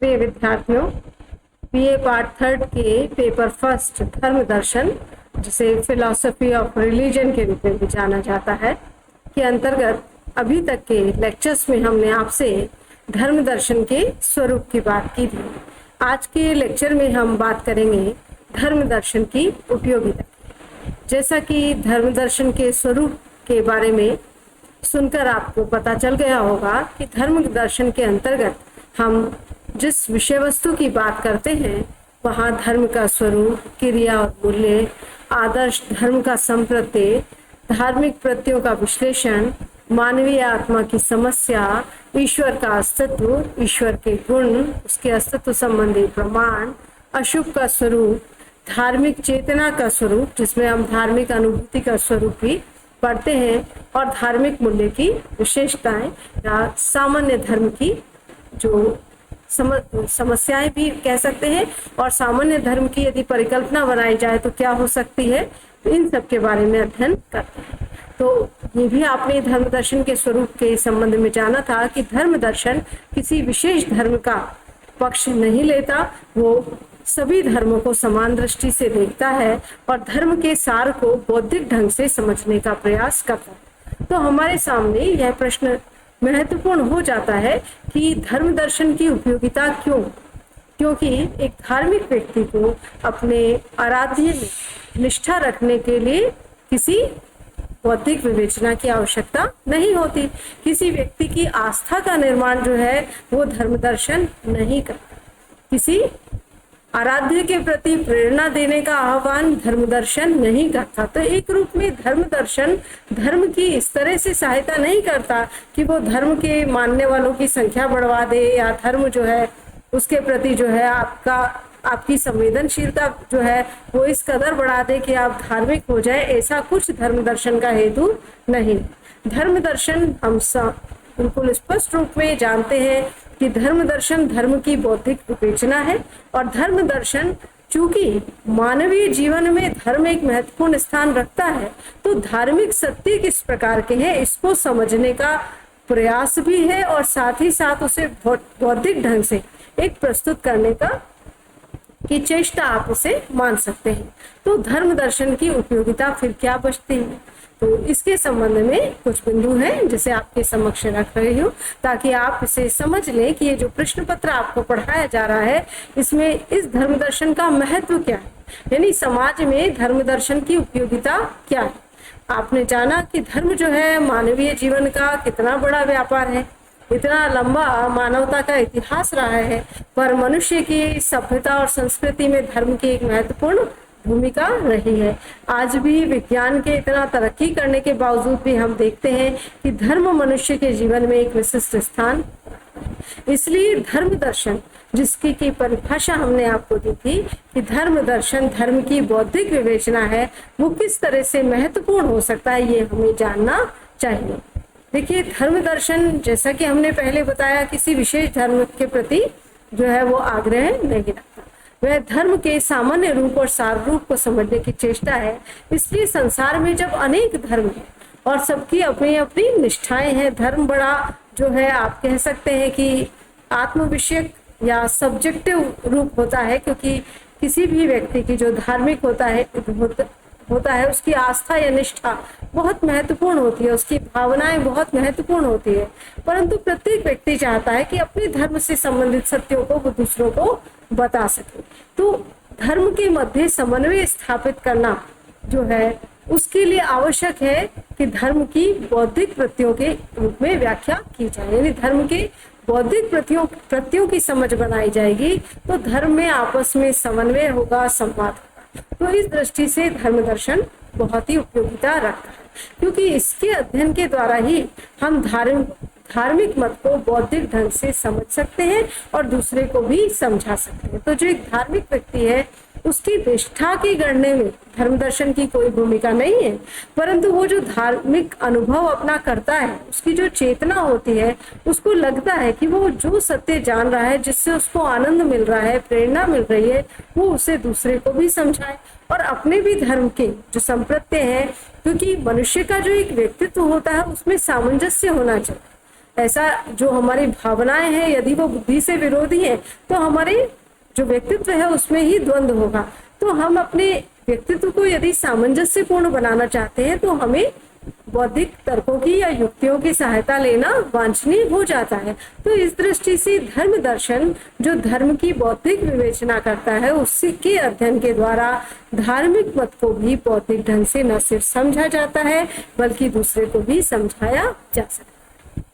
प्रिय विद्यार्थियों, BA part third के पेपर फर्स्ट धर्म दर्शन, जिसे फिलॉसफी ऑफ रिलीजन के रूप में भी जाना जाता है, के अंतर्गत अभी तक के लेक्चर्स में हमने आपसे धर्म दर्शन के स्वरूप की बात की थी। आज के लेक्चर में हम बात करेंगे धर्म दर्शन की उपयोगिता। जैसा कि धर्म दर्शन के स्वरूप के बारे में सुनकर आपको पता चल गया होगा कि धर्म दर्शन के अंतर्गत हम जिस विषय वस्तु की बात करते हैं वहाँ धर्म का स्वरूप, क्रिया और मूल्य, आदर्श धर्म का संप्रत्यय, धार्मिक प्रत्ययों का विश्लेषण, मानवीय आत्मा की समस्या, ईश्वर का अस्तित्व, ईश्वर के गुण, उसके अस्तित्व संबंधी प्रमाण, अशुभ का स्वरूप, धार्मिक चेतना का स्वरूप जिसमें हम धार्मिक अनुभूति का स्वरूप भी पढ़ते हैं, और धार्मिक मूल्य की विशेषताएं या सामान्य धर्म की जो समस्याएं भी कह सकते हैं, और सामान्य धर्म की यदि परिकल्पना बनाई जाए तो क्या हो सकती है, तो इन सब के बारे में अध्ययन करते हैं। तो ये भी आपने धर्म दर्शन के स्वरूप के संबंध में जाना था कि धर्म दर्शन किसी विशेष धर्म का पक्ष नहीं लेता, वो सभी धर्मों को समान दृष्टि से देखता है और धर्म के सार को बौद्धिक ढंग से समझने का प्रयास करता है। तो हमारे सामने यह प्रश्न महत्वपूर्ण हो जाता है कि धर्म दर्शन की उपयोगिता क्यों? क्योंकि एक धार्मिक व्यक्ति को अपने आराध्य में निष्ठा रखने के लिए किसी बौद्धिक विवेचना की आवश्यकता नहीं होती। किसी व्यक्ति की आस्था का निर्माण जो है वो धर्म दर्शन नहीं करता। किसी आराध्य के प्रति प्रेरणा देने का आह्वान धर्म दर्शन नहीं करता। तो एक रूप में धर्म दर्शन धर्म की इस तरह से सहायता नहीं करता कि वो धर्म के मानने वालों की संख्या बढ़वा दे, या धर्म जो है उसके प्रति जो है आपकी संवेदनशीलता जो है वो इस कदर बढ़ा दे कि आप धार्मिक हो जाए। ऐसा कुछ धर्म दर्शन का हेतु नहीं। धर्म दर्शन हम बिल्कुल स्पष्ट रूप में जानते हैं कि धर्म दर्शन धर्म की बौद्धिक विवेचना है, और धर्म दर्शन चूंकि मानवीय जीवन में धर्म एक महत्वपूर्ण स्थान रखता है, तो धार्मिक सत्य किस प्रकार के हैं इसको समझने का प्रयास भी है, और साथ ही साथ उसे बौद्धिक ढंग से एक प्रस्तुत करने की चेष्टा आप उसे मान सकते हैं। तो धर्म दर्शन की उपयोगिता फिर क्या बचती है, तो इसके संबंध में कुछ बिंदु हैं जिसे आपके समक्ष रख रही हूँ, ताकि आप इसे समझ लें कि ये जो प्रश्न पत्र आपको पढ़ाया जा रहा है इसमें इस धर्म दर्शन का महत्व क्या है, यानी समाज में धर्म दर्शन की उपयोगिता क्या है। आपने जाना कि धर्म जो है मानवीय जीवन का कितना बड़ा व्यापार है, इतना लंबा मानवता का इतिहास रहा है, पर मनुष्य की सभ्यता और संस्कृति में धर्म की एक महत्वपूर्ण भूमिका रही है। आज भी विज्ञान के इतना तरक्की करने के बावजूद भी हम देखते हैं कि धर्म मनुष्य के जीवन में एक विशिष्ट स्थान। इसलिए धर्म दर्शन जिसकी की परिभाषा हमने आपको दी थी कि धर्म दर्शन धर्म की बौद्धिक विवेचना है, वो किस तरह से महत्वपूर्ण हो सकता है ये हमें जानना चाहिए। देखिए, धर्म दर्शन जैसा कि हमने पहले बताया किसी विशेष धर्म के प्रति जो है वो आग्रह नहीं रखता, वह धर्म के सामान्य रूप और सार रूप को समझने की चेष्टा है। इसलिए संसार में जब अनेक धर्म हैं और सबकी अपनी अपनी निष्ठाएं हैं, धर्म बड़ा जो है आप कह सकते हैं कि आत्मविषयक या सब्जेक्टिव रूप होता है, क्योंकि किसी भी व्यक्ति की जो धार्मिक होता है उसकी आस्था या निष्ठा बहुत महत्वपूर्ण होती है, उसकी भावनाएं बहुत महत्वपूर्ण होती है। परंतु प्रत्येक व्यक्ति चाहता है कि अपने धर्म से संबंधित सत्यों को वो दूसरों को बता सके। तो धर्म के मध्य समन्वय स्थापित करना जो है उसके लिए आवश्यक है कि धर्म की बौद्धिक प्रत्ययों के रूप में व्याख्या की जाए, यानी धर्म के बौद्धिक प्रत्ययों की समझ बनाई जाएगी, तो धर्म में आपस में समन्वय होगा, संवाद होगा। तो इस दृष्टि से धर्म दर्शन बहुत ही उपयोगिता रखता है, क्योंकि इसके अध्ययन के द्वारा ही हम धार्मिक मत को बौद्धिक ढंग से समझ सकते हैं और दूसरे को भी समझा सकते हैं। तो जो एक धार्मिक व्यक्ति है उसकी निष्ठा की गणने में धर्म दर्शन की कोई भूमिका नहीं है, परंतु वो जो धार्मिक अनुभव अपना करता है उसकी जो चेतना होती है, उसको लगता है कि वो जो सत्य जान रहा है, जिससे उसको आनंद मिल रहा है, प्रेरणा मिल रही है, वो उसे दूसरे को भी समझाए और अपने भी धर्म के जो संप्रत्यय है, क्योंकि मनुष्य का जो एक व्यक्तित्व होता है उसमें सामंजस्य होना चाहिए। ऐसा जो हमारी भावनाएं हैं यदि वो बुद्धि से विरोधी है तो हमारे जो व्यक्तित्व है उसमें ही द्वंद्व होगा। तो हम अपने व्यक्तित्व को यदि सामंजस्यपूर्ण बनाना चाहते हैं तो हमें बौद्धिक तर्कों की या युक्तियों की सहायता लेना वांछनीय हो जाता है। तो इस दृष्टि से धर्म दर्शन जो धर्म की बौद्धिक विवेचना करता है उसी के अध्ययन के द्वारा धार्मिक मत को भी बौद्धिक ढंग से न सिर्फ समझा जाता है बल्कि दूसरे को भी समझाया जा सकता है।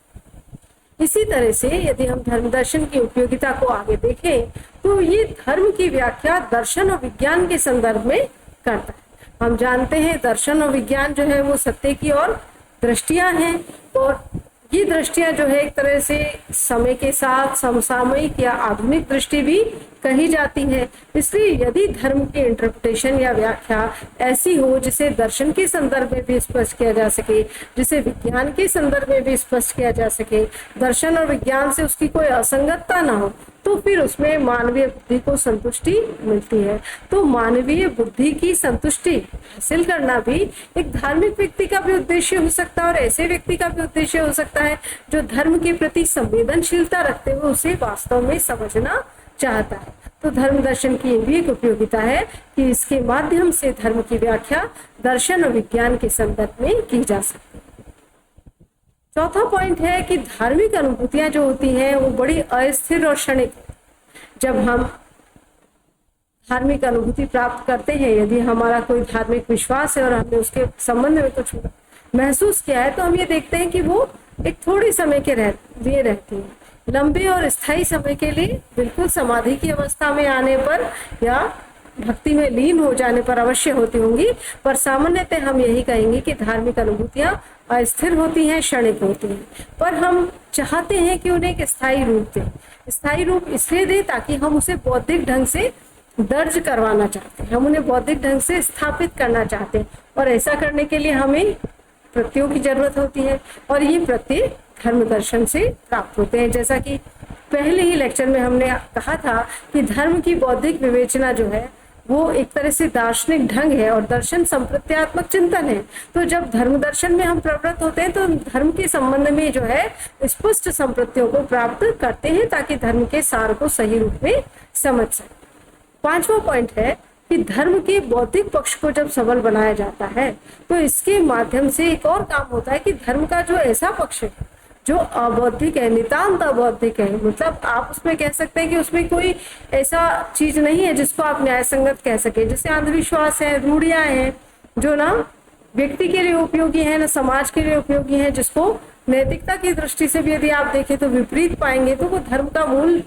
इसी तरह से यदि हम धर्म दर्शन की उपयोगिता को आगे देखें तो ये धर्म की व्याख्या दर्शन और विज्ञान के संदर्भ में करता है। हम जानते हैं दर्शन और विज्ञान जो है वो सत्य की और दृष्टियां हैं और ये दृष्टियां जो है एक तरह से समय के साथ समसामयिक या आधुनिक दृष्टि भी कही जाती है। इसलिए यदि धर्म की इंटरप्रिटेशन या व्याख्या ऐसी हो जिसे दर्शन के संदर्भ में भी स्पष्ट किया जा सके, जिसे विज्ञान के संदर्भ में भी स्पष्ट किया जा सके, दर्शन और विज्ञान से उसकी कोई असंगतता ना हो, तो फिर उसमें मानवीय बुद्धि को संतुष्टि मिलती है। तो मानवीय बुद्धि की संतुष्टि हासिल करना भी एक धार्मिक व्यक्ति का भी उद्देश्य हो सकता है और ऐसे व्यक्ति का भी उद्देश्य हो सकता है जो धर्म के प्रति संवेदनशीलता रखते हुए उसे वास्तव में समझना चाहता है। तो धर्म दर्शन की भी एक उपयोगिता है कि इसके माध्यम से धर्म की व्याख्या दर्शन और विज्ञान के संदर्भ में की जा सकती है। चौथा पॉइंट है कि धार्मिक अनुभूतियां जो होती हैं वो बड़ी अस्थिर और क्षणिक। जब हम धार्मिक अनुभूति प्राप्त करते हैं, यदि हमारा कोई धार्मिक विश्वास है और हमने उसके संबंध में कुछ महसूस किया है, तो हम ये देखते हैं कि वो एक थोड़ी समय के लिए रहती है। लंबे और स्थायी समय के लिए बिल्कुल समाधि की अवस्था में आने पर या भक्ति में लीन हो जाने पर अवश्य होती होंगी, पर सामान्यतः हम यही कहेंगे कि धार्मिक अनुभूतियां अस्थिर होती हैं, क्षणिक होती हैं। पर हम चाहते हैं कि उन्हें एक स्थायी रूप दें। स्थायी रूप इसलिए दें ताकि हम उसे बौद्धिक ढंग से दर्ज करवाना चाहते हैं, हम उन्हें बौद्धिक ढंग से स्थापित करना चाहते हैं और ऐसा करने के लिए हमें प्रत्ययों की जरूरत होती है और ये प्रत्यय धर्म दर्शन से प्राप्त होते हैं। जैसा कि पहले ही लेक्चर में हमने कहा था कि धर्म की बौद्धिक विवेचना जो है वो एक तरह से दार्शनिक ढंग है और दर्शन संप्रत्यात्मक चिंतन है। तो जब धर्म दर्शन में हम प्रवृत्त होते हैं तो धर्म के संबंध में जो है स्पष्ट संप्रत्तियों को प्राप्त करते हैं ताकि धर्म के सार को सही रूप में समझ सके। पांचवा पॉइंट है कि धर्म के बौद्धिक पक्ष को जब सबल बनाया जाता है तो इसके माध्यम से एक और काम होता है कि धर्म का जो ऐसा पक्ष है जो अबौद्धिक है, नितांत अबौद्धिक है, मतलब आप उसमें कह सकते हैं कि उसमें कोई ऐसा चीज नहीं है जिसको आप न्याय संगत कह सके, जैसे अंधविश्वास है, रूढ़ियां हैं जो ना व्यक्ति के लिए उपयोगी है ना समाज के लिए उपयोगी है, जिसको नैतिकता की दृष्टि से भी यदि आप देखें तो विपरीत पाएंगे, तो वो धर्म का मूल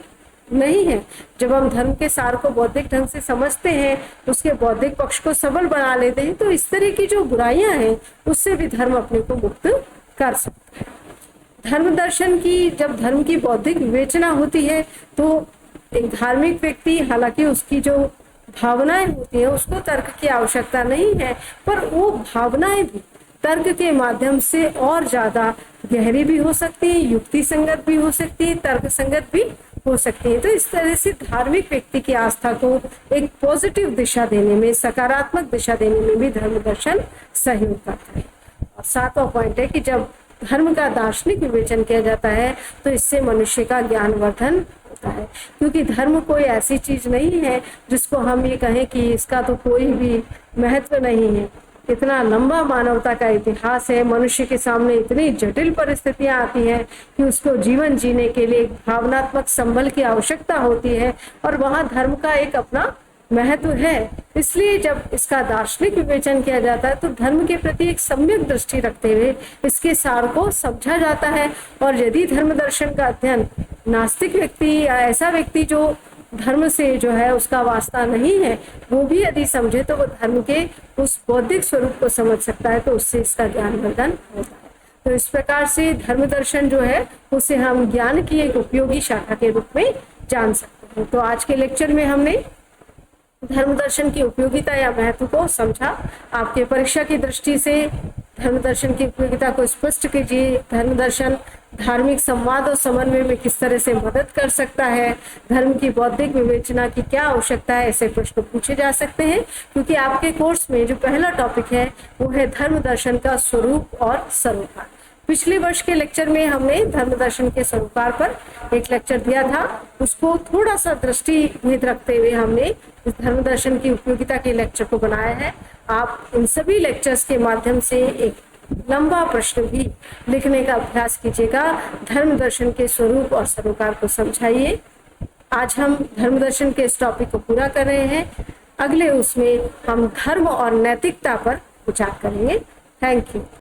नहीं है। जब हम धर्म के सार को बौद्धिक ढंग से समझते हैं, उसके बौद्धिक पक्ष को सबल बना लेते हैं, तो इस तरह की जो बुराइयां हैं उससे भी धर्म अपने को मुक्त कर सकता है। धर्म दर्शन की जब धर्म की बौद्धिक विवेचना होती है तो एक धार्मिक व्यक्ति, हालांकि उसकी जो भावनाएं होती है उसको तर्क की आवश्यकता नहीं है, पर वो भावनाएं भी तर्क के माध्यम से और ज्यादा गहरी भी हो सकती है, युक्ति संगत भी हो सकती है, तर्क संगत भी हो सकती है। तो इस तरह से धार्मिक व्यक्ति की आस्था को एक पॉजिटिव दिशा देने में, सकारात्मक दिशा देने में भी धर्म दर्शन सहयोग करता है। और सातवां पॉइंट है कि जब धर्म का दार्शनिक विवेचन किया जाता है तो इससे मनुष्य का ज्ञानवर्धन होता है, क्योंकि धर्म कोई ऐसी चीज नहीं है जिसको हम ये कहें कि इसका तो कोई भी महत्व नहीं है। इतना लंबा मानवता का इतिहास है, मनुष्य के सामने इतनी जटिल परिस्थितियां आती हैं कि उसको जीवन जीने के लिए भावनात्मक संबल की आवश्यकता होती है और वहां धर्म का एक अपना महत्व है। इसलिए जब इसका दार्शनिक विवेचन किया जाता है तो धर्म के प्रति एक सम्यक दृष्टि रखते हुए इसके सार को समझा जाता है। और यदि धर्म दर्शन का अध्ययन नास्तिक व्यक्ति या ऐसा व्यक्ति जो धर्म से जो है उसका वास्ता नहीं है वो भी यदि समझे तो वो धर्म के उस बौद्धिक स्वरूप को समझ सकता है, तो उससे इसका ज्ञानवर्धन होता है। तो इस प्रकार से धर्म दर्शन जो है उसे हम ज्ञान की एक उपयोगी शाखा के रूप में जान सकते हैं। तो आज के लेक्चर में हमने धर्म दर्शन की उपयोगिता या महत्व को समझा। आपके परीक्षा की दृष्टि से धर्म दर्शन की उपयोगिता को स्पष्ट कीजिए। धर्म दर्शन धार्मिक संवाद और समन्वय में किस तरह से मदद कर सकता है, धर्म की बौद्धिक विवेचना की क्या आवश्यकता है, ऐसे प्रश्न पूछे जा सकते हैं, क्योंकि आपके कोर्स में जो पहला टॉपिक है वो है धर्म दर्शन का स्वरूप और सरोकार। पिछले वर्ष के लेक्चर में हमने धर्म दर्शन के सरोकार पर एक लेक्चर दिया था, उसको थोड़ा सा दृष्टिभेद रखते हुए हमने इस धर्म दर्शन की उपयोगिता के लेक्चर को बनाया है। आप इन सभी लेक्चर्स के माध्यम से एक लंबा प्रश्न भी लिखने का अभ्यास कीजिएगा। धर्म दर्शन के स्वरूप और सरोकार को समझाइए। आज हम धर्म दर्शन के इस टॉपिक को पूरा कर रहे हैं। अगले उसमें हम धर्म और नैतिकता पर विचार करेंगे। Thank you.